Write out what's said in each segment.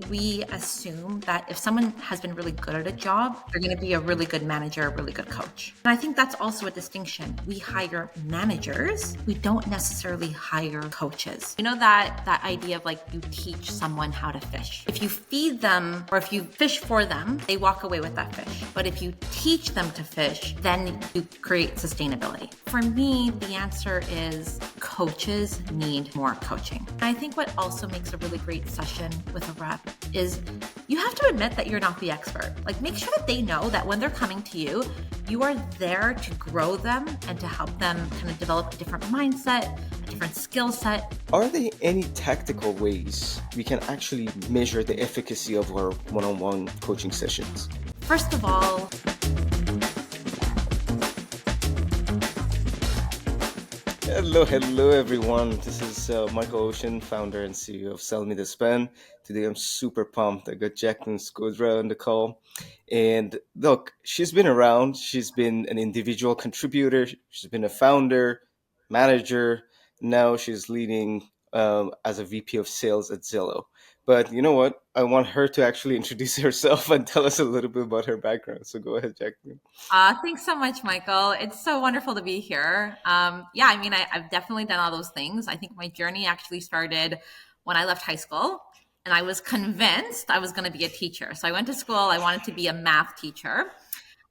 we assume that if someone has been really good at a job, they're going to be a really good manager, a really good coach. And I think that's also a distinction. We hire managers. We don't necessarily hire coaches. You know that idea of like you teach someone how to fish. If you feed them or if you fish for them, they walk away with that fish. But if you teach them to fish, then you create sustainability. For me, the answer is coaches need more coaching. And I think what also makes a really great session with a rep is you have to admit that you're not the expert. Like, make sure that they know that when they're coming to you, you are there to grow them and to help them kind of develop a different mindset, a different skill set. Are there any tactical ways we can actually measure the efficacy of our one-on-one coaching sessions? First of all, Hello everyone. This is Michael Ocean, founder and CEO of SellMeThisPen. Today I'm super pumped. I got Jackelyn Skudra on the call. And look, she's been around. She's been an individual contributor. She's been a founder, manager. Now she's leading as a VP of sales at Xello. But you know what? I want her to actually introduce herself and tell us a little bit about her background. So go ahead, Jackelyn. Thanks so much, Michael. It's so wonderful to be here. I've definitely done all those things. I think my journey actually started when I left high school and I was convinced I was going to be a teacher. So I went to school. I wanted to be a math teacher.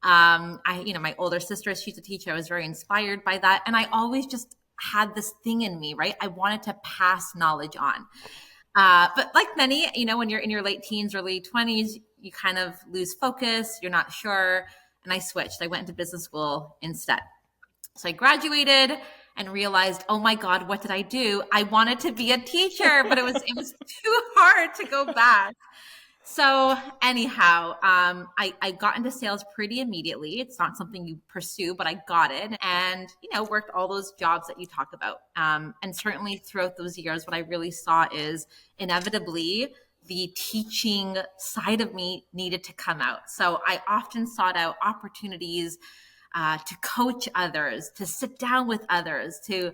My older sister, she's a teacher. I was very inspired by that. And I always just had this thing in me, right? I wanted to pass knowledge on. But like many, when you're in your late teens, early 20s, you kind of lose focus. You're not sure. And I switched. I went into business school instead. So I graduated and realized, oh my God, what did I do? I wanted to be a teacher, but it was too hard to go back. So anyhow, I got into sales pretty immediately. It's not something you pursue, but I got it and, worked all those jobs that you talk about. And certainly throughout those years, what I really saw is inevitably the teaching side of me needed to come out. So I often sought out opportunities to coach others, to sit down with others, to,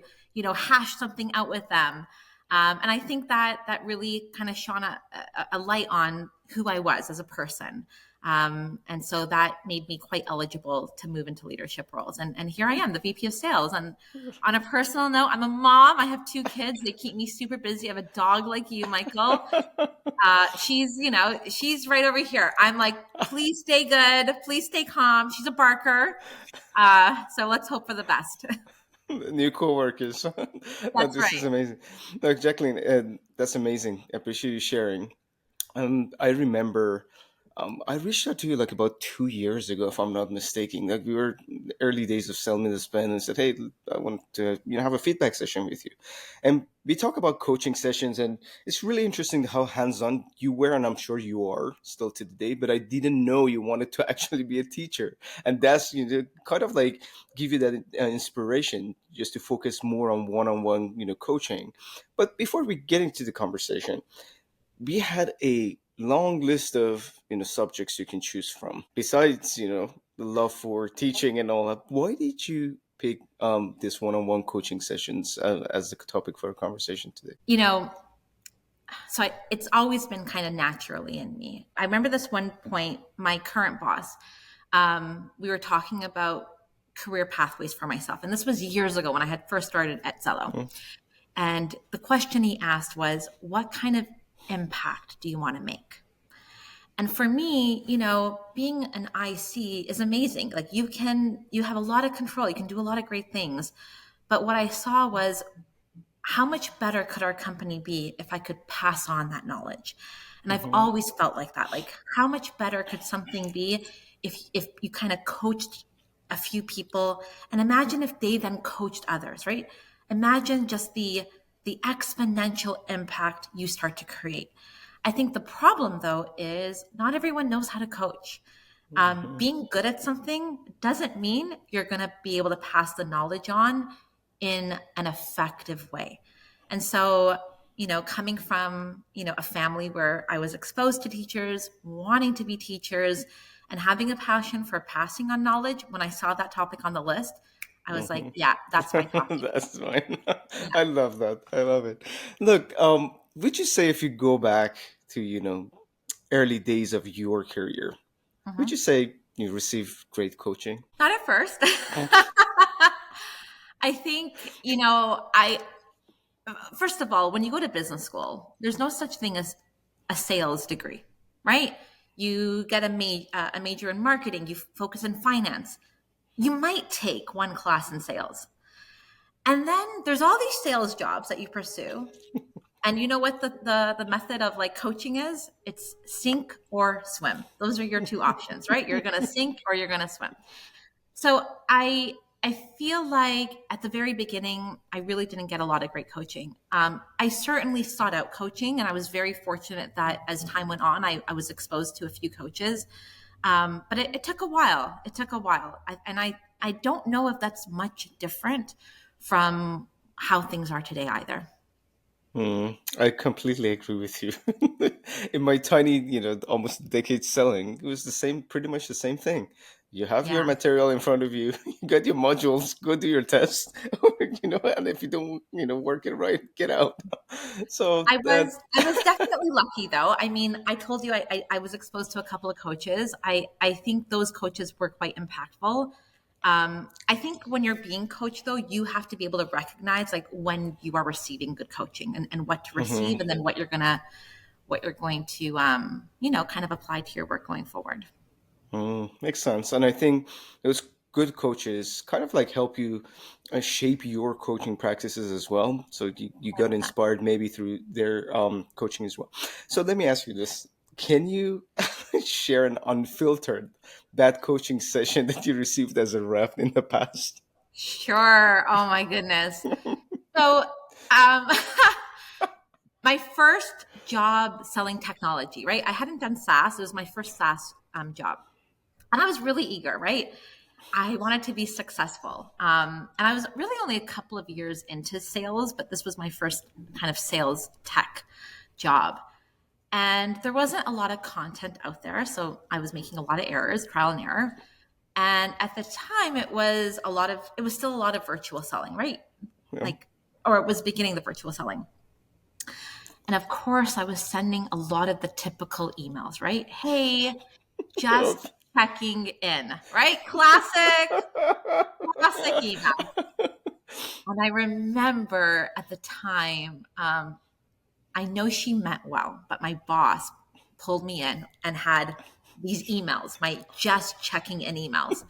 hash something out with them. And I think that really kind of shone a light on who I was as a person. And so that made me quite eligible to move into leadership roles. And here I am, the VP of sales. And on a personal note, I'm a mom. I have 2 kids. They keep me super busy. I have a dog like you, Michael. She's right over here. I'm like, please stay good. Please stay calm. She's a barker. So let's hope for the best. New co-workers. That's This is amazing. Look, Jackelyn, that's amazing. I appreciate you sharing. I remember I reached out to you like about 2 years ago, if I'm not mistaken. Like we were in the early days of SellMeThisPen and said, hey, I want to have a feedback session with you. And we talk about coaching sessions, and it's really interesting how hands-on you were, and I'm sure you are still to the day, but I didn't know you wanted to actually be a teacher. And that's kind of like give you that inspiration just to focus more on one-on-one coaching. But before we get into the conversation, we had a long list of subjects you can choose from. Besides, the love for teaching and all that, why did you pick this one-on-one coaching sessions as the topic for a conversation today? It's always been kind of naturally in me. I remember this one point, my current boss, we were talking about career pathways for myself. And this was years ago when I had first started at Xello. Mm-hmm. And the question he asked was, what kind of impact do you want to make? And for me, being an IC is amazing. Like you have a lot of control. You can do a lot of great things. But what I saw was how much better could our company be if I could pass on that knowledge? And I've always felt like that. Like how much better could something be if you kind of coached a few people, and imagine if they then coached others, right? Imagine just the exponential impact you start to create. I think the problem, though, is not everyone knows how to coach. Being good at something doesn't mean you're going to be able to pass the knowledge on in an effective way. And so, coming from, a family where I was exposed to teachers, wanting to be teachers, and having a passion for passing on knowledge, when I saw that topic on the list, I was like, yeah, that's my topic. That's mine. I love that. I love it. Look, would you say if you go back to, early days of your career? Would Mhm. you say you received great coaching? Not at first. I think, first of all, when you go to business school, there's no such thing as a sales degree, right? You get a major in marketing, you focus in finance. You might take one class in sales. And then there's all these sales jobs that you pursue. And you know what the method of like coaching is? It's sink or swim. Those are your two options, right? You're going to sink or you're going to swim. So I feel like at the very beginning, I really didn't get a lot of great coaching. I certainly sought out coaching, and I was very fortunate that as time went on, I was exposed to a few coaches. But it took a while. It took a while, I don't know if that's much different from how things are today either. I completely agree with you. In my tiny, almost decade selling, it was the same, pretty much the same thing. You have your Yeah. material in front of you, you got your modules, go do your test, and if you don't, work it right, get out. So that, I was definitely lucky though. I mean, I told you I was exposed to a couple of coaches. I think those coaches were quite impactful. I think when you're being coached though, you have to be able to recognize like when you are receiving good coaching and what to receive Mhm. and then what you're going to kind of apply to your work going forward. Makes sense. And I think those good coaches kind of like help you shape your coaching practices as well. So you got 100%. inspired maybe through their coaching as well. So let me ask you this. Can you share an unfiltered bad coaching session that you received as a rep in the past? Sure. Oh my goodness. So, um, my first job selling technology, right? I hadn't done SaaS. It was my first SaaS job. And I was really eager, right? I wanted to be successful. And I was really only a couple of years into sales, but this was my first kind of sales tech job. And there wasn't a lot of content out there. So I was making a lot of errors, trial and error. And at the time, it was still a lot of virtual selling, right? Yeah. Like, or it was beginning the virtual selling. And of course, I was sending a lot of the typical emails, right? Hey, just checking in, right? Classic email. And I remember at the time, I know she meant well, but my boss pulled me in and had these emails, my just checking in emails.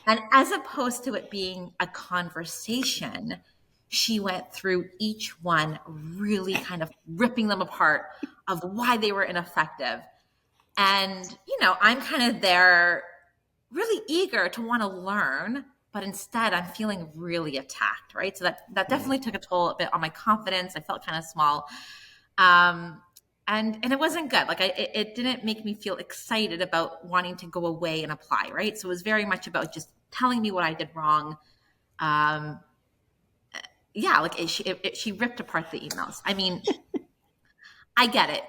And as opposed to it being a conversation, she went through each one, really kind of ripping them apart of why they were ineffective. And, I'm kind of there really eager to want to learn, but instead I'm feeling really attacked, right? So that Mm. definitely took a toll a bit on my confidence. I felt kind of small. Um, and it wasn't good. Like it didn't make me feel excited about wanting to go away and apply, right? So it was very much about just telling me what I did wrong. Um, yeah, like she ripped apart the emails. I mean, I get it.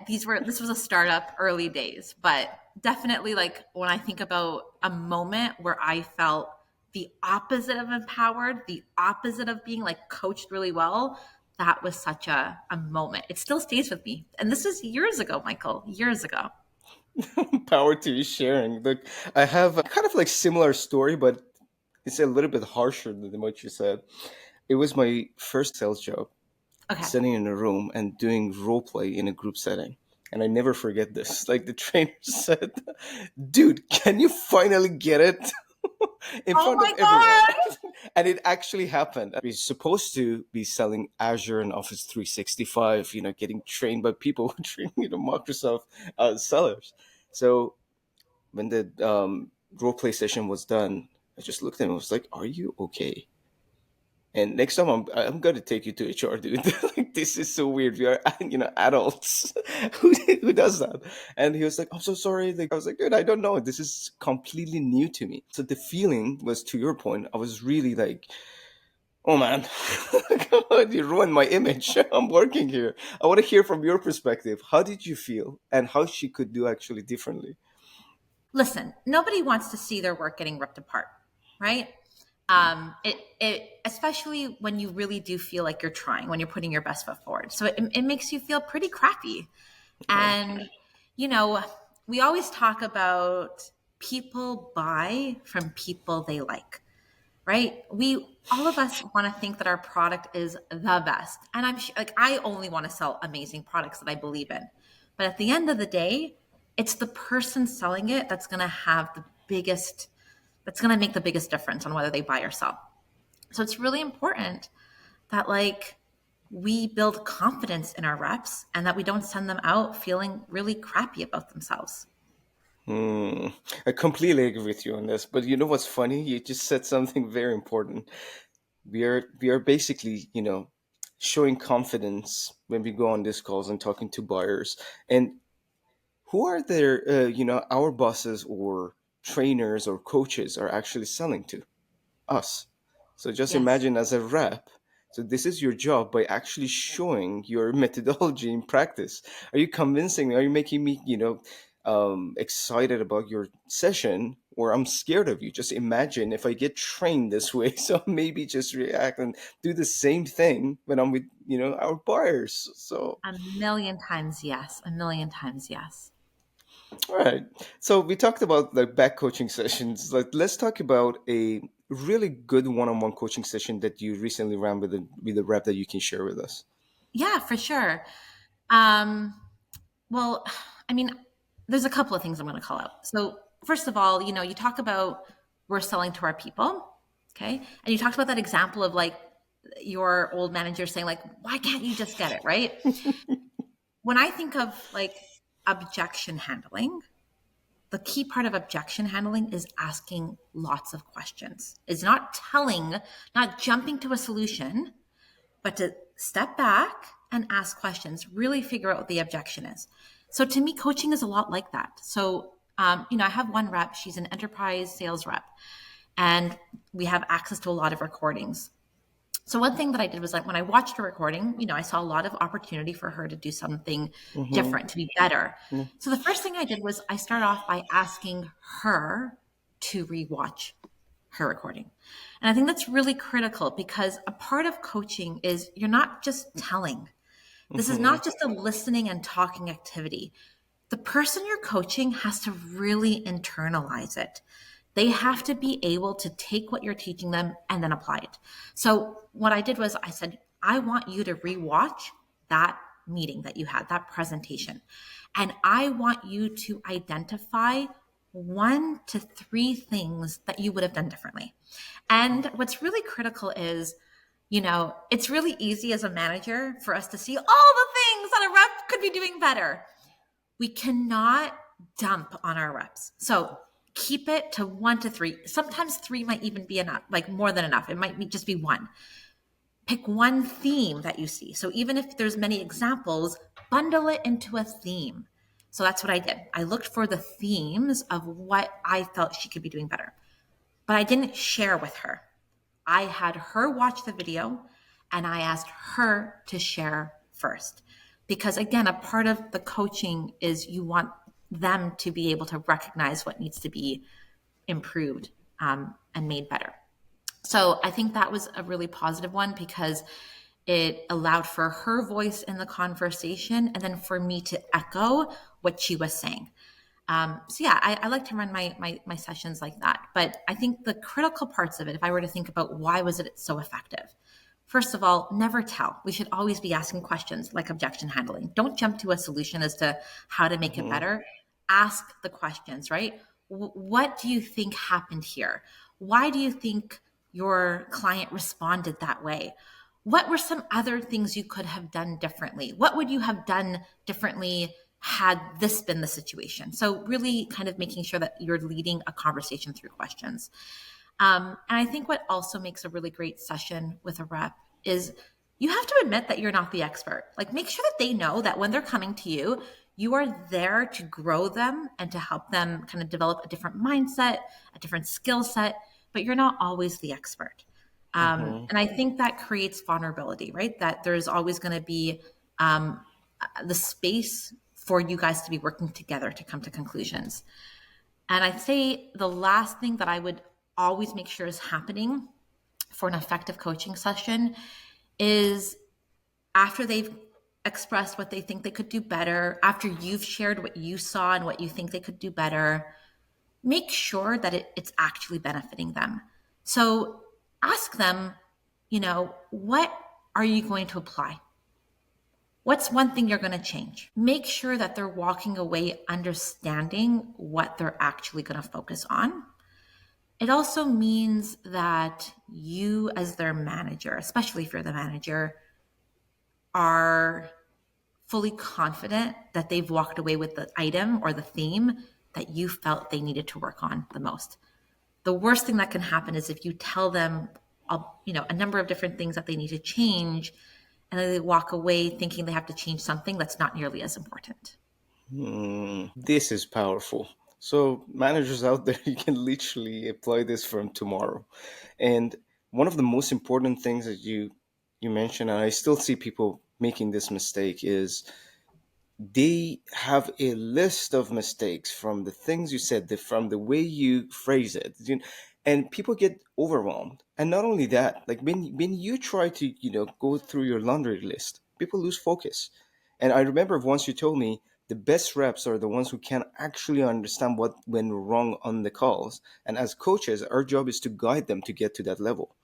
This was a startup early days, but definitely like when I think about a moment where I felt the opposite of empowered, the opposite of being like coached really well, that was such a moment. It still stays with me. And this was years ago, Michael, years ago. Power to you sharing. Look, I have a kind of like similar story, but it's a little bit harsher than what you said. It was my first sales job, Okay. sitting in a room and doing role play in a group setting. And I never forget this. Like the trainer said, dude, can you finally get it in Oh front my of everyone? God. And it actually happened. We're supposed to be selling Azure and Office 365, getting trained by people who train, Microsoft sellers. So when the role play session was done, I just looked at him and was like, are you okay? And next time I'm gonna take you to HR, dude. Like this is so weird. We are adults. Who does that? And he was like, I'm so sorry. Like I was like, dude, I don't know. This is completely new to me. So the feeling was, to your point, I was really like, oh man, come on, you ruined my image. I'm working here. I want to hear from your perspective. How did you feel, and how she could do actually differently? Listen, nobody wants to see their work getting ripped apart, right? It especially when you really do feel like you're trying, when you're putting your best foot forward. So it makes you feel pretty crappy. Yeah. And you know, we always talk about people buy from people they like, right? All of us want to think that our product is the best. And I'm sure, like, I only want to sell amazing products that I believe in. But at the end of the day, it's the person selling it that's going to have that's going to make the biggest difference on whether they buy or sell. So it's really important that, like, we build confidence in our reps and that we don't send them out feeling really crappy about themselves. I completely agree with you on this. But you know what's funny? You just said something very important. We are basically, showing confidence when we go on these calls and talking to buyers. And who are their, our bosses or trainers or coaches are actually selling to? Us. So just Yes. imagine as a rep. So this is your job by actually showing your methodology in practice. Are you convincing me? Are you making me, excited about your session, or I'm scared of you? Just imagine if I get trained this way. So maybe just react and do the same thing when I'm with, our buyers. So A million times yes. A million times yes. all right. So we talked about like back coaching sessions. Like let's talk about a really good one-on-one coaching session that you recently ran with a rep that you can share with us. Yeah, for sure. Um, well, I mean, there's a couple of things I'm going to call out. So, first of all, you talk about we're selling to our people, okay? And you talked about that example of like your old manager saying like, "Why can't you just get it?" Right? When I think of like objection handling, the key part of objection handling is asking lots of questions. It's not jumping to a solution, but to step back and ask questions, really figure out what the objection is. So to me, coaching is a lot like that. So, I have one rep, she's an enterprise sales rep, and we have access to a lot of recordings. So one thing that I did was like when I watched a recording, I saw a lot of opportunity for her to do something Mm-hmm. different, to be better. Yeah. So the first thing I did was I started off by asking her to rewatch her recording. And I think that's really critical because a part of coaching is you're not just telling. This is Mm-hmm. not just a listening and talking activity. The person you're coaching has to really internalize it. They have to be able to take what you're teaching them and then apply it. So what I did was I said, I want you to rewatch that meeting that you had, that presentation. And I want you to identify 1 to 3 things that you would have done differently. And what's really critical is, it's really easy as a manager for us to see all the things that a rep could be doing better. We cannot dump on our reps. So keep it to 1 to 3. Sometimes 3 might even be enough, like more than enough. It might just be 1. Pick one theme that you see. So even if there's many examples, bundle it into a theme. So that's what I did. I looked for the themes of what I felt she could be doing better, but I didn't share with her. I had her watch the video and I asked her to share first. Because again, a part of the coaching is you want them to be able to recognize what needs to be improved and made better. So I think that was a really positive one because it allowed for her voice in the conversation and then for me to echo what she was saying. So yeah, I like to run my sessions like that. But I think the critical parts of it, if I were to think about why was it so effective, first of all, never tell. We should always be asking questions like objection handling. Don't jump to a solution as to how to make it Mm-hmm. better. Ask the questions, right? What do you think happened here? Why do you think your client responded that way? What were some other things you could have done differently? What would you have done differently had this been the situation? So really kind of making sure that you're leading a conversation through questions. And I think what also makes a really great session with a rep is you have to admit that you're not the expert. Like make sure that they know that when they're coming to you, you are there to grow them and to help them kind of develop a different mindset, a different skill set, but you're not always the expert. Mm-hmm. And I think that creates vulnerability, right? That there's always going to be um, the space for you guys to be working together to come to conclusions. And I'd say the last thing that I would always make sure is happening for an effective coaching session is after they've express what they think they could do better, after you've shared what you saw and what you think they could do better, make sure that it's actually benefiting them. So ask them, what are you going to apply? What's one thing you're going to change? Make sure that they're walking away understanding what they're actually going to focus on. It also means that you, as their manager, especially if you're the manager, are fully confident that they've walked away with the item or the theme that you felt they needed to work on the most. The worst thing that can happen is if you tell them a number of different things that they need to change, and then they walk away thinking they have to change something that's not nearly as important. This is powerful. So, managers out there, you can literally apply this from tomorrow. And one of the most important things that you mentioned, and I still see people making this mistake, is they have a list of mistakes from the things you said, from the way you phrase it, and people get overwhelmed. And not only that, like when you try to go through your laundry list, people lose focus. And I remember once you told me the best reps are the ones who can actually understand what went wrong on the calls. And as coaches, our job is to guide them to get to that level.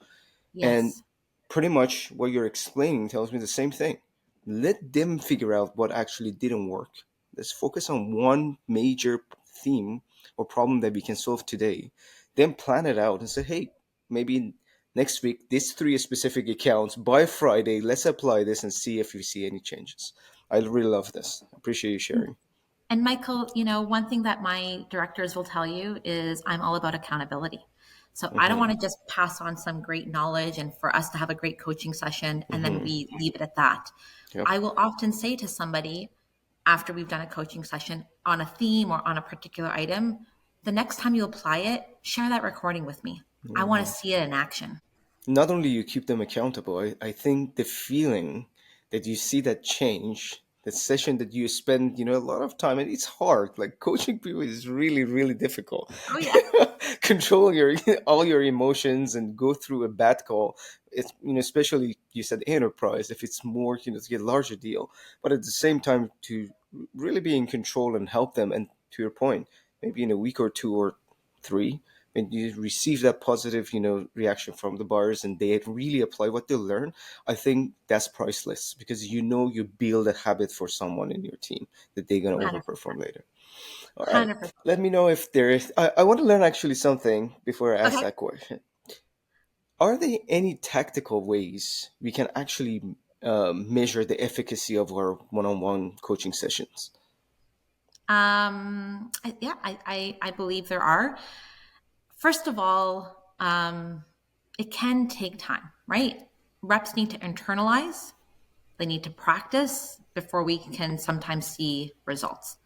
And Yes. pretty much what you're explaining tells me the same thing. Let them figure out what actually didn't work. Let's focus on one major theme or problem that we can solve today. Then plan it out and say, hey, maybe next week, these three specific accounts, by Friday, let's apply this and see if we see any changes. I really love this. Appreciate you sharing. And Michael, one thing that my directors will tell you is I'm all about accountability. So I don't want Hmm. to just pass on some great knowledge and for us to have a great coaching session and then Hmm. we leave it at that. Yeah. I will often say to somebody after we've done a coaching session on a theme or on a particular item, the next time you apply it, share that recording with me. I want to see it in action. Not only you keep them accountable, I think the feeling that you see that change, that session that you spend, a lot of time, and it's hard. Like coaching people is really, really difficult. Oh, yeah. Control your all your emotions and go through a bad call. It's especially you said enterprise. If it's more, to get a larger deal, but at the same time to really be in control and help them. And to your point, maybe in a week or two or three, when you receive that positive reaction from the buyers and they really apply what they learn, I think that's priceless, because you build a habit for someone in your team that they're going to 100%. overperform later. All right, 100%. let me know if there is. I want to learn actually something before I ask Okay. that question. Are there any tactical ways we can actually measure the efficacy of our one-on-one coaching sessions? I believe there are. First of all, it can take time, right? Reps need to internalize, they need to practice before we can sometimes see results.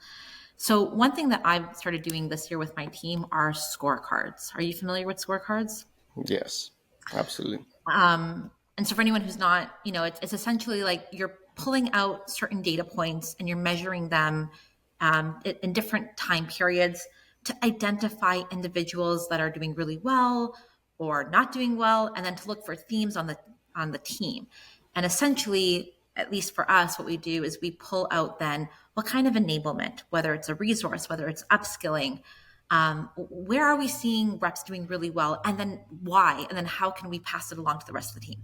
So, one thing that I've started doing this year with my team are scorecards. Are you familiar with scorecards? Yes, absolutely. And so, for anyone who's not, it's essentially like you're pulling out certain data points and you're measuring them in different time periods to identify individuals that are doing really well or not doing well, and then to look for themes on the team. And essentially, at least for us, what we do is we pull out then what kind of enablement, whether it's a resource, whether it's upskilling, where are we seeing reps doing really well, and then why, and then how can we pass it along to the rest of the team.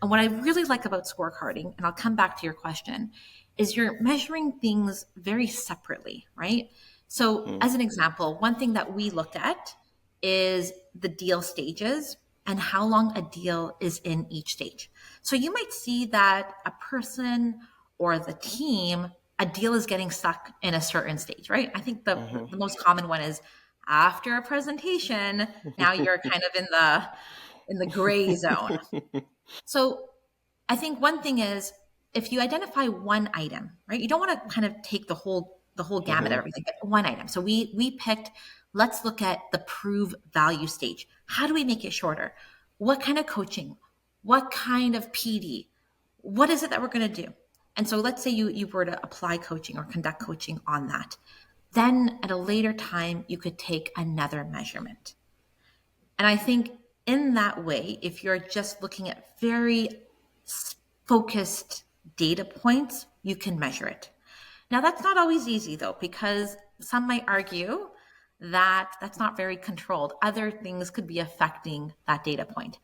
And what I really like about scorecarding, and I'll come back to your question, is you're measuring things very separately, right? So Mm-hmm. as an example, one thing that we looked at is the deal stages and how long a deal is in each stage. So you might see that a person or the team, a deal is getting stuck in a certain stage, right? I think the most common one is after a presentation, now you're kind of in the gray zone. So I think one thing is if you identify one item, right? You don't want to kind of take the whole gamut of Mm-hmm. everything, but one item. So we picked, let's look at the prove value stage. How do we make it shorter? What kind of coaching? What kind of PD? What is it that we're going to do? And so let's say you were to apply coaching or conduct coaching on that. Then at a later time, you could take another measurement. And I think in that way, if you're just looking at very focused data points, you can measure it. Now, that's not always easy though, because some might argue that that's not very controlled. Other things could be affecting that data point.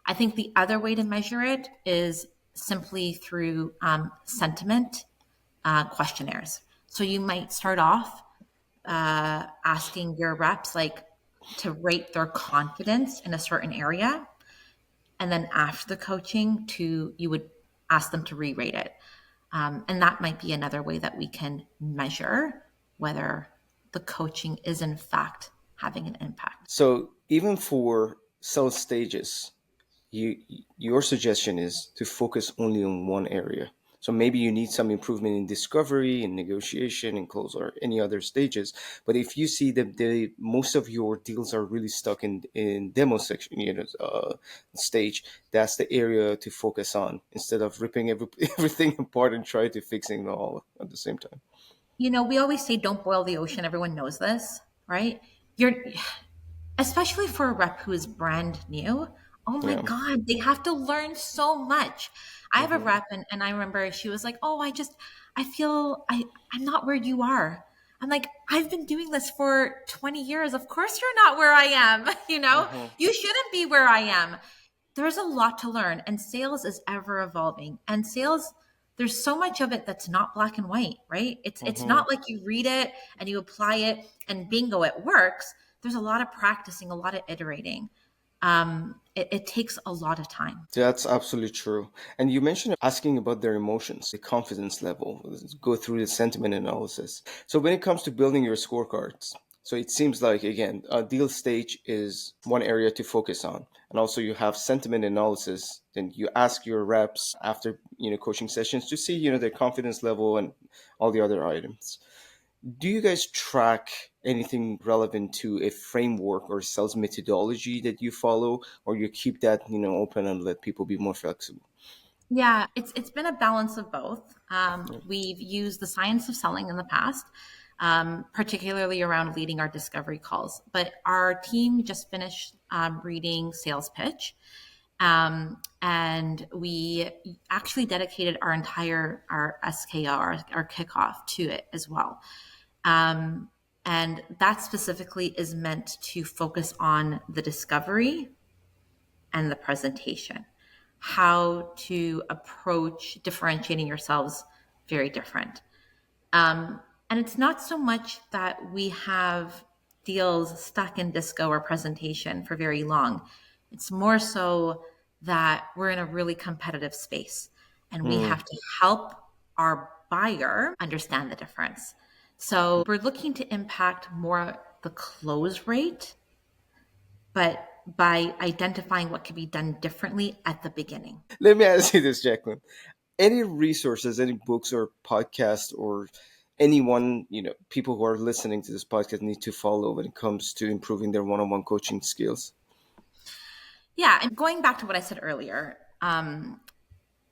I think the other way to measure it is simply through sentiment questionnaires. So you might start off asking your reps like to rate their confidence in a certain area, and then after the coaching, you would ask them to re-rate it. And that might be another way that we can measure whether the coaching is in fact having an impact. So even for sales stages, you your suggestion is to focus only on one area. So maybe you need some improvement in discovery, in negotiation, in close, or any other stages. But if you see that most of your deals are really stuck in demo section, stage, that's the area to focus on instead of ripping everything apart and try to fixing it all at the same time. We always say don't boil the ocean. Everyone knows this, right? You're especially for a rep who is brand new. Oh my Yeah. God, they have to learn so much. I have a Hmm. rep and I remember she was like, oh, I feel I'm not where you are. I'm like, I've been doing this for 20 years. Of course you're not where I am. Hmm. You shouldn't be where I am. There's a lot to learn, and sales is ever evolving. And sales, there's so much of it that's not black and white, right? It's Hmm. not like you read it and you apply it and bingo, it works. There's a lot of practicing, a lot of iterating. It takes a lot of time. That's absolutely true. And you mentioned asking about their emotions, the confidence level, go through the sentiment analysis. So when it comes to building your scorecards, so it seems like again, a deal stage is one area to focus on. And also you have sentiment analysis. Then you ask your reps after, coaching sessions to see, their confidence level and all the other items. Do you guys track anything relevant to a framework or sales methodology that you follow, or you keep that open and let people be more flexible? Yeah, it's been a balance of both. We've used the science of selling in the past, particularly around leading our discovery calls. But our team just finished reading sales pitch, and we actually dedicated our SKO, our kickoff to it as well. Um, and that specifically is meant to focus on the discovery and the presentation, how to approach differentiating yourselves very different. And it's not so much that we have deals stuck in disco or presentation for very long. It's more so that we're in a really competitive space and we Mm. have to help our buyer understand the difference. So we're looking to impact more the close rate, but by identifying what can be done differently at the beginning. Let me ask you this, Jacqueline. Any resources, any books or podcasts or anyone, people who are listening to this podcast need to follow when it comes to improving their one-on-one coaching skills? Yeah, and going back to what I said earlier,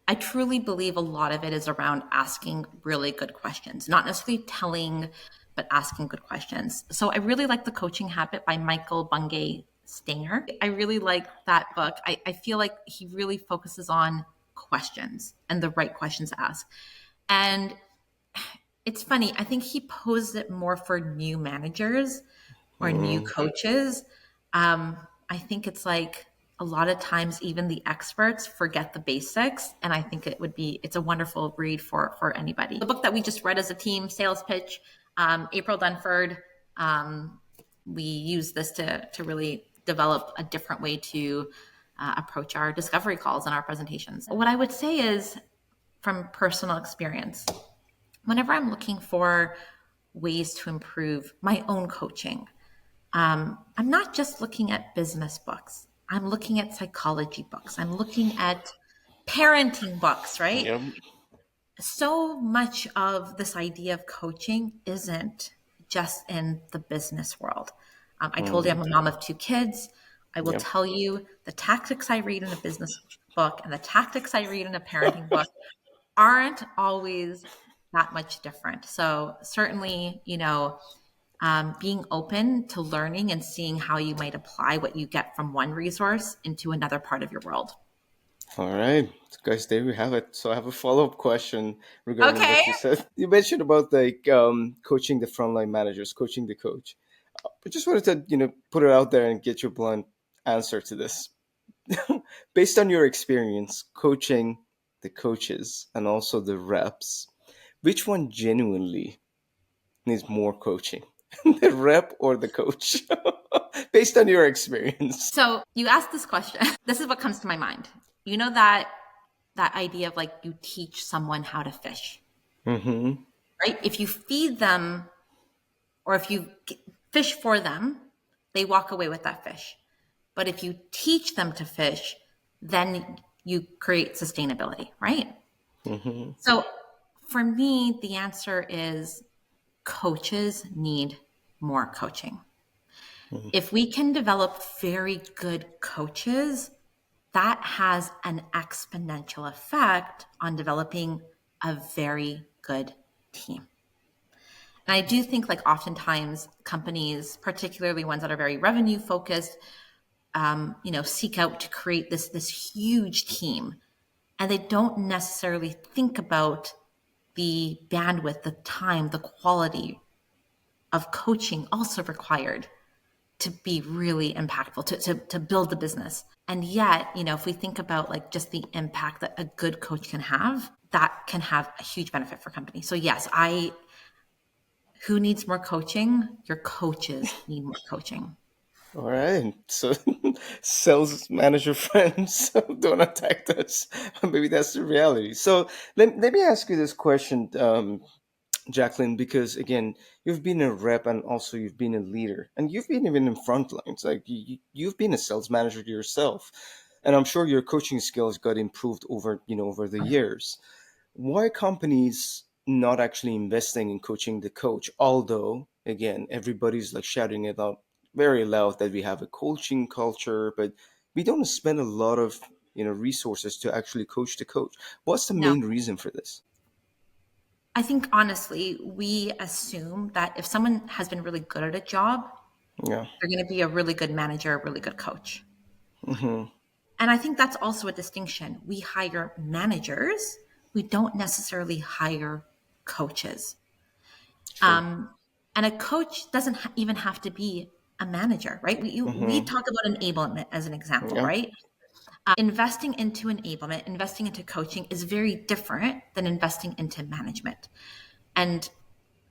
I truly believe a lot of it is around asking really good questions, not necessarily telling, but asking good questions. So I really like The Coaching Habit by Michael Bungay Stanger. I really like that book. I feel like he really focuses on questions and the right questions to ask. And it's funny, I think he posed it more for new managers or new Mm. coaches. I think it's like a lot of times even the experts forget the basics, and I think it's a wonderful read for anybody. The book that we just read as a team, Sales Pitch, April Dunford, we use this to really develop a different way to approach our discovery calls and our presentations. What I would say is, from personal experience, whenever I'm looking for ways to improve my own coaching, I'm not just looking at business books. I'm looking at psychology books. I'm looking at parenting books, right? Yep. So much of this idea of coaching isn't just in the business world. I told you Mm. I'm a mom of two kids. I will Yep. tell you the tactics I read in a business book and the tactics I read in a parenting book aren't always that much different. So certainly, being open to learning and seeing how you might apply what you get from one resource into another part of your world. All right, guys, there we have it. So I have a follow-up question regarding Okay. what you said. You mentioned about like coaching the frontline managers, coaching the coach. I just wanted to, put it out there and get your blunt answer to this. Based on your experience coaching the coaches and also the reps, which one genuinely needs more coaching? The rep or the coach? Based on your experience. So you asked this question. This is what comes to my mind. You know that idea of like you teach someone how to fish, Mm-hmm. right? If you feed them or if you fish for them, they walk away with that fish. But if you teach them to fish, then you create sustainability, right? Mm-hmm. So for me, the answer is coaches need more coaching. If we can develop very good coaches, that has an exponential effect on developing a very good team. And I do think like oftentimes companies, particularly ones that are very revenue focused, seek out to create this huge team, and they don't necessarily think about the bandwidth, the time, the quality of coaching also required to be really impactful, to build the business. And yet, if we think about like just the impact that a good coach can have, that can have a huge benefit for companies. So yes, who needs more coaching? Your coaches need more coaching. All right. So, sales manager friends, don't attack us. Maybe that's the reality. So, let me ask you this question, Jacqueline, because again, you've been a rep and also you've been a leader, and you've been even in front lines. Like you've been a sales manager yourself, and I'm sure your coaching skills got improved over the years. Why companies not actually investing in coaching the coach? Although again, everybody's like shouting it out very loud that we have a coaching culture, but we don't spend a lot of resources to actually coach the coach. What's the No, main reason for this? I think honestly, we assume that if someone has been really good at a job, Yeah. they're going to be a really good manager, a really good coach. Hmm. And I think that's also a distinction. We hire managers, we don't necessarily hire coaches. True. Um, and a coach doesn't even have to be a manager, right? We Hmm. talk about enablement as an example, Yeah. right? Investing into enablement, investing into coaching is very different than investing into management. And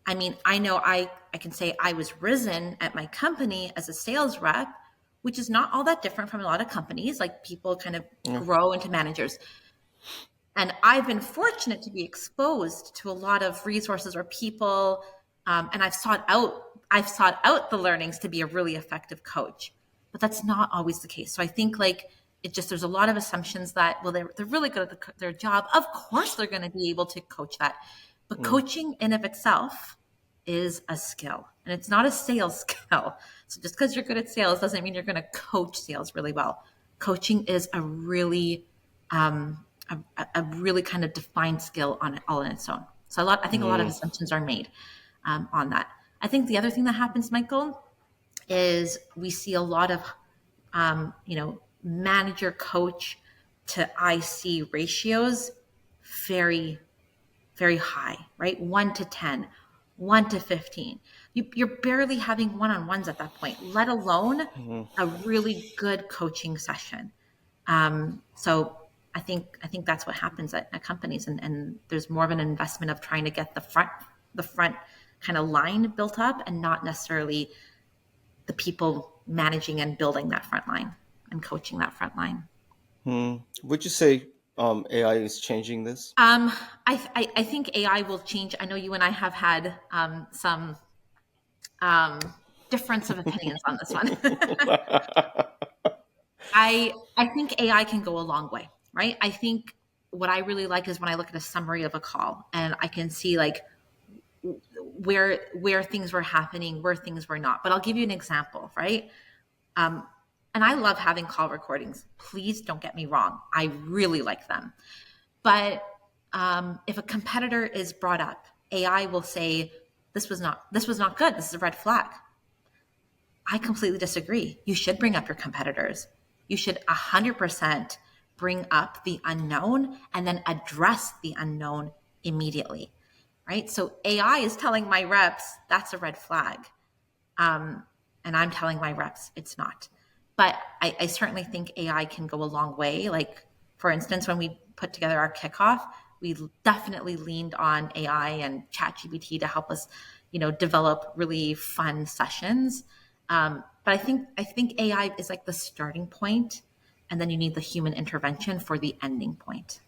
I mean, I know I can say I was risen at my company as a sales rep, which is not all that different from a lot of companies. Like people kind of Yeah. grow into managers. And I've been fortunate to be exposed to a lot of resources or people, and I've sought out the learnings to be a really effective coach. But that's not always the case. So I think like there's a lot of assumptions that well they're really good at their job. Of course they're going to be able to coach that, but Mm. coaching in of itself is a skill, and it's not a sales skill. So just because you're good at sales doesn't mean you're going to coach sales really well. Coaching is a really a really kind of defined skill on it all on its own. So I think a lot of Mm. assumptions are made on that. I think the other thing that happens, Michael, is we see a lot of manager coach to IC ratios very very high, right? 1 to 10, 1 to 15. You're barely having one-on-ones at that point, let alone Mm. a really good coaching session. So I think that's what happens at companies, and there's more of an investment of trying to get the front kind of line built up, and not necessarily the people managing and building that front line and coaching that front line. Mm. Would you say AI is changing this? Um, I think AI will change. I know you and I have had some um, difference of opinions on this one. I think AI can go a long way, right? I think what I really like is when I look at a summary of a call and I can see like where things were happening, where things were not. But I'll give you an example, right? Um, and I love having call recordings. Please don't get me wrong. I really like them. But if a competitor is brought up, AI will say, this was not good. This is a red flag. I completely disagree. You should bring up your competitors. You should 100% bring up the unknown and then address the unknown immediately, right? So AI is telling my reps that's a red flag. And I'm telling my reps it's not. But I certainly think AI can go a long way. Like, for instance, when we put together our kickoff, we definitely leaned on AI and ChatGPT to help us, develop really fun sessions. But I think AI is like the starting point, and then you need the human intervention for the ending point.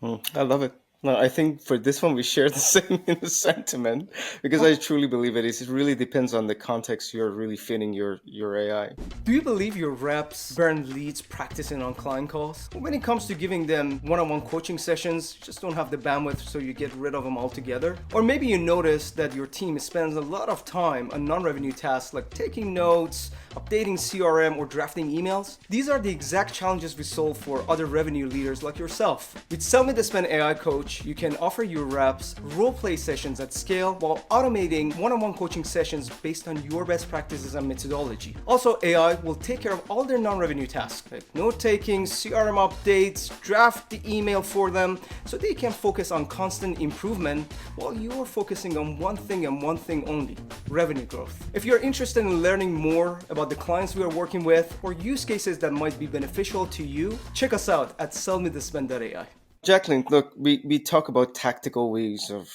I love it. No, I think for this one we share the same in the sentiment because I truly believe it is. It really depends on the context you're really fitting your AI. Do you believe your reps burn leads practicing on client calls? When it comes to giving them one-on-one coaching sessions, you just don't have the bandwidth, so you get rid of them altogether? Or maybe you notice that your team spends a lot of time on non-revenue tasks like taking notes, updating CRM, or drafting emails. These are the exact challenges we solve for other revenue leaders like yourself. With SellMeThisPen AI Coach, you can offer your reps role-play sessions at scale while automating one-on-one coaching sessions based on your best practices and methodology. Also, AI will take care of all their non-revenue tasks, like note-taking, CRM updates, draft the email for them, so they can focus on constant improvement while you're focusing on one thing and one thing only: revenue growth. If you're interested in learning more about the clients we are working with or use cases that might be beneficial to you, check us out at SellMeThisPen.ai. Jackelyn, look, we talk about tactical ways of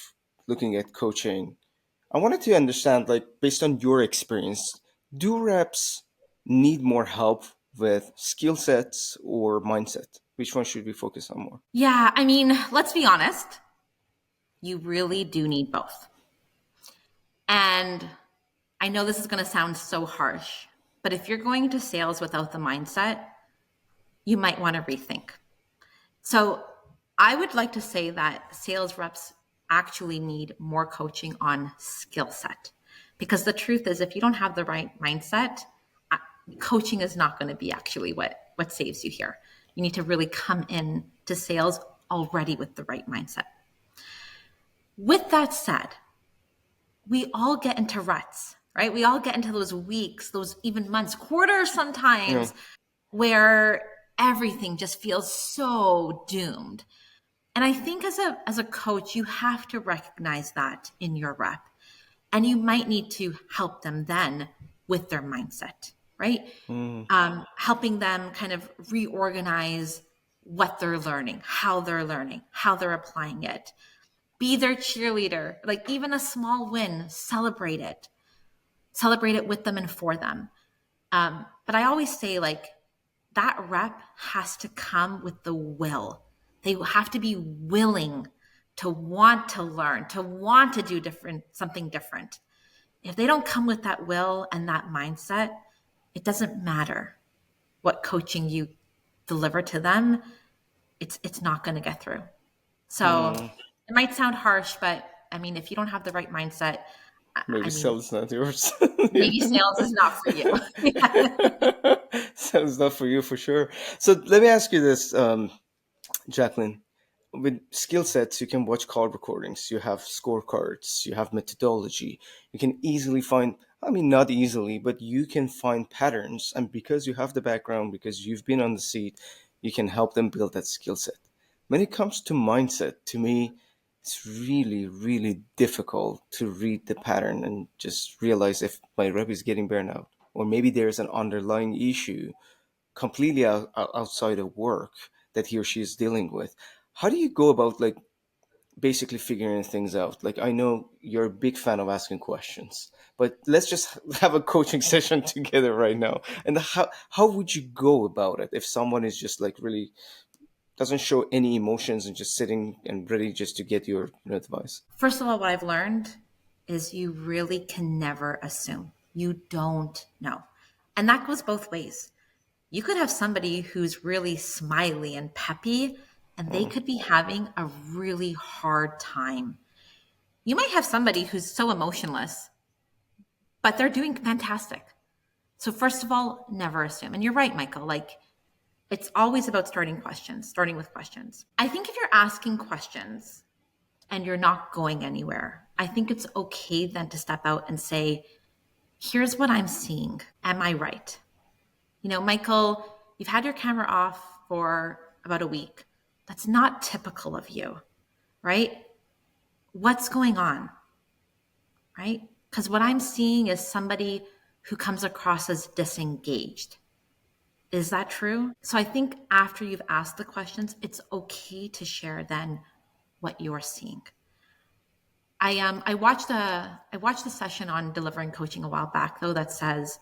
looking at coaching. I wanted to understand, like, based on your experience, do reps need more help with skill sets or mindset? Which one should we focus on more? Yeah, I mean, let's be honest. You really do need both. And I know this is going to sound so harsh, but if you're going to sales without the mindset, you might want to rethink. So I would like to say that sales reps actually need more coaching on skill set. Because the truth is, if you don't have the right mindset, coaching is not going to be actually what saves you here. You need to really come in to sales already with the right mindset. With that said, we all get into ruts, right? We all get into those weeks, those even months, quarters sometimes, where everything just feels so doomed. And I think as a coach, you have to recognize that in your rep. And you might need to help them then with their mindset, right? Helping them kind of reorganize what they're learning, how they're applying it. Be their cheerleader. Like, even a small win, celebrate it. Celebrate it with them and for them. But I always say, like, that rep has to come with the will. They have to be willing to want to learn, to want to do something different. If they don't come with that will and that mindset, it doesn't matter what coaching you deliver to them. It's not going to get through. So it might sound harsh, but I mean, if you don't have the right mindset, Maybe sales is not yours. maybe sales is not for you. Sales is not for you for sure. So let me ask you this, Jackelyn. With skill sets, you can watch call recordings, you have scorecards, you have methodology. You can easily find, I mean, not easily, but you can find patterns. And because you have the background, because you've been on the seat, you can help them build that skill set. When it comes to mindset, to me, it's really, really difficult to read the pattern and just realize if my rep is getting burnout, or maybe there's an underlying issue completely outside of work that he or she is dealing with. How do you go about, like, basically figuring things out? Like, I know you're a big fan of asking questions, but let's just have a coaching session together right now. And how would you go about it if someone is just like really doesn't show any emotions and just sitting and ready just to get your advice? First of all, what I've learned is you really can never assume. You don't know. And that goes both ways. You could have somebody who's really smiley and peppy, and they could be having a really hard time. You might have somebody who's so emotionless, but they're doing fantastic. So first of all, never assume. And you're right, Michael, like, it's always about starting with questions. I think if you're asking questions and you're not going anywhere, I think it's okay then to step out and say, here's what I'm seeing. Am I right? Michael, you've had your camera off for about a week. That's not typical of you, right? What's going on, right? Because what I'm seeing is somebody who comes across as disengaged. Is that true? So I think after you've asked the questions, it's okay to share then what you're seeing. I watched a session on delivering coaching a while back though that says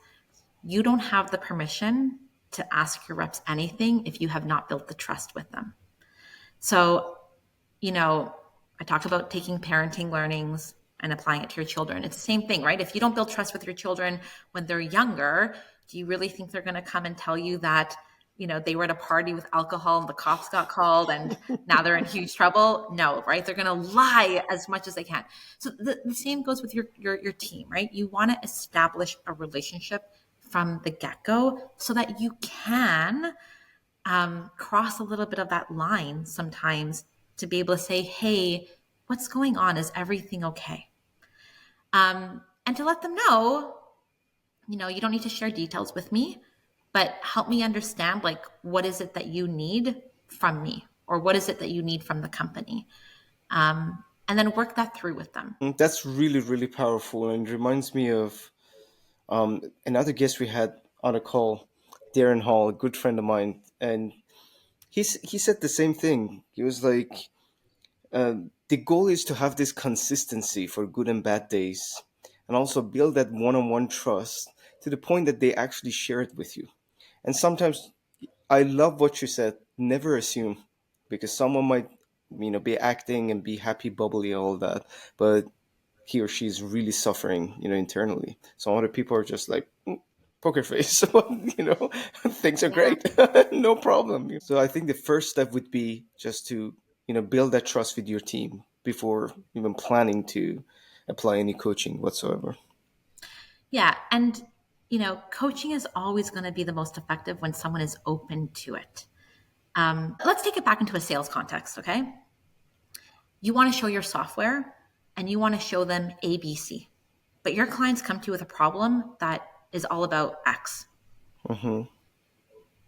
you don't have the permission to ask your reps anything if you have not built the trust with them. So, I talked about taking parenting learnings and applying it to your children. It's the same thing, right? If you don't build trust with your children when they're younger, do you really think they're going to come and tell you that, they were at a party with alcohol and the cops got called and now they're in huge trouble? No, right? They're going to lie as much as they can. So the same goes with your team, right? You want to establish a relationship from the get-go so that you can cross a little bit of that line sometimes to be able to say, hey, what's going on? Is everything okay? And to let them know, you don't need to share details with me, but help me understand, like, what is it that you need from me? Or what is it that you need from the company? And then work that through with them. That's really, really powerful, and reminds me of another guest we had on a call, Darren Hall, a good friend of mine, and he said the same thing. He was like, the goal is to have this consistency for good and bad days, and also build that one-on-one trust to the point that they actually share it with you. And sometimes, I love what you said. Never assume, because someone might, be acting and be happy, bubbly, all that, but he or she is really suffering, internally. So other people are just like, poker face, things are Yeah. great, no problem. So I think the first step would be just to, build that trust with your team before even planning to apply any coaching whatsoever. Yeah. And, coaching is always going to be the most effective when someone is open to it. Let's take it back into a sales context, okay? You want to show your software and you want to show them ABC, but your clients come to you with a problem that is all about X, Mm-hmm.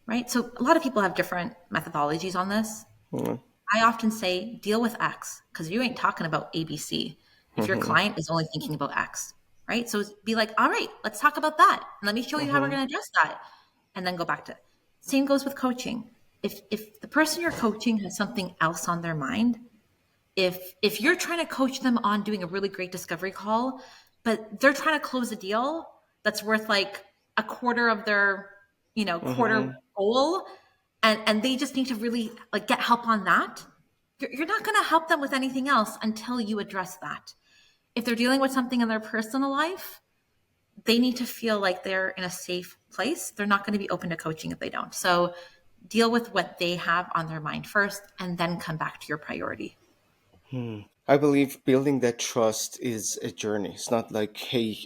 right? So a lot of people have different methodologies on this. Mm-hmm. I often say deal with X because you ain't talking about ABC if your Mm-hmm. client is only thinking about X, right? So be like, all right, let's talk about that. And let me show you how we're Mm-hmm. going to address that. And then go back to it. Same goes with coaching. If the person you're coaching has something else on their mind, if you're trying to coach them on doing a really great discovery call, but they're trying to close a deal that's worth like a quarter of their, quarter Mm-hmm. goal, and they just need to really like get help on that, you're not going to help them with anything else until you address that. If they're dealing with something in their personal life, they need to feel like they're in a safe place. They're not going to be open to coaching if they don't. So deal with what they have on their mind first and then come back to your priority. I believe building that trust is a journey. It's not like, hey,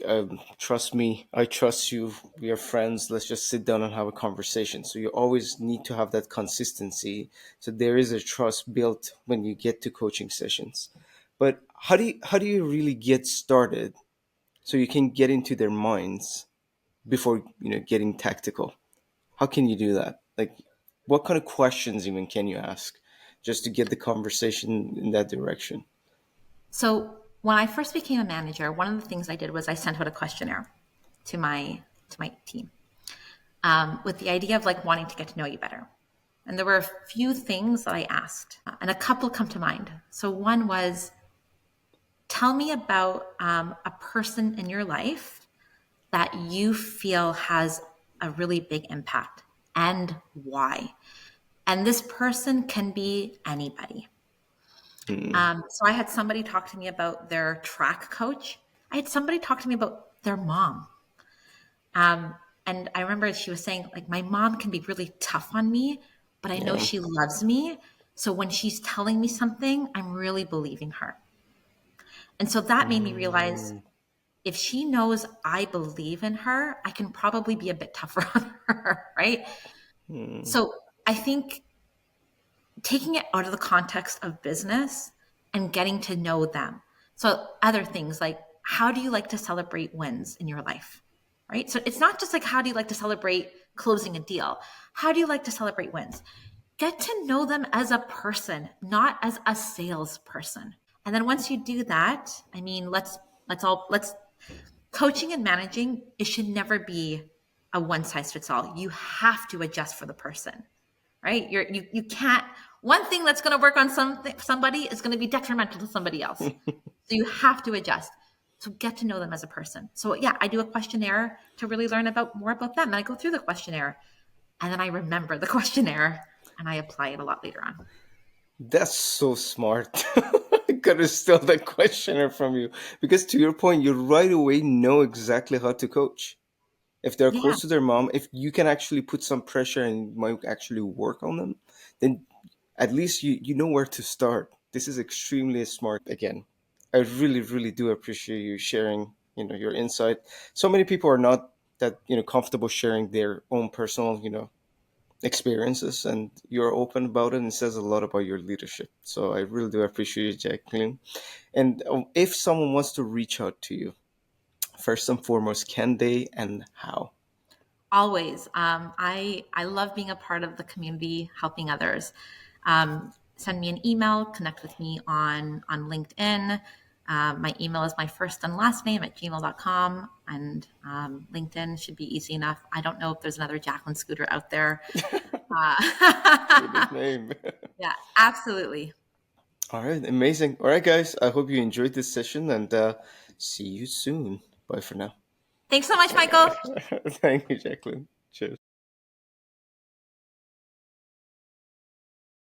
trust me, I trust you, we are friends, let's just sit down and have a conversation. So you always need to have that consistency. So there is a trust built when you get to coaching sessions. But how do you really get started so you can get into their minds before getting tactical? How can you do that? Like, what kind of questions even can you ask just to get the conversation in that direction? So when I first became a manager, one of the things I did was I sent out a questionnaire to my team with the idea of like wanting to get to know you better. And there were a few things that I asked, and a couple come to mind. So one was, tell me about a person in your life that you feel has a really big impact and why. And this person can be anybody. Hmm. So I had somebody talk to me about their track coach. I had somebody talk to me about their mom. Um, and I remember she was saying, like, my mom can be really tough on me, but I know Yeah. she loves me. So when she's telling me something, I'm really believing her. And so that made me realize Mm. if she knows I believe in her, I can probably be a bit tougher on her, right? Mm. So I think taking it out of the context of business and getting to know them. So other things like, how do you like to celebrate wins in your life? Right? So it's not just like, how do you like to celebrate closing a deal? How do you like to celebrate wins? get to know them as a person, not as a salesperson. And then once you do that, I mean, let's coaching and managing, it should never be a one size fits all. You have to adjust for the person, right? You can't, one thing that's going to work on somebody is going to be detrimental to somebody else. So you have to adjust. So get to know them as a person. So yeah, I do a questionnaire to really learn about more about them. And I go through the questionnaire and then I remember the questionnaire and I apply it a lot later on. That's so smart. I gotta steal that questionnaire from you because, to your point, you right away know exactly how to coach. If they're Yeah. close to their mom, if you can actually put some pressure and might actually work on them, then at least you know where to start. This is extremely smart. Again, I really really do appreciate you sharing, your insight. So many people are not that, comfortable sharing their own personal, experiences, and you're open about it, and it says a lot about your leadership. So I really do appreciate it, Jacqueline. And if someone wants to reach out to you, first and foremost, can they and how? Always. I love being a part of the community, helping others. Send me an email, connect with me on LinkedIn. My email is my first and last name at gmail.com. And LinkedIn should be easy enough. I don't know if there's another Jackelyn Skudra out there. Good name. Yeah, absolutely. All right, amazing. All right, guys, I hope you enjoyed this session, and see you soon. Bye for now. Thanks so much, Michael. Thank you, Jacqueline. Cheers.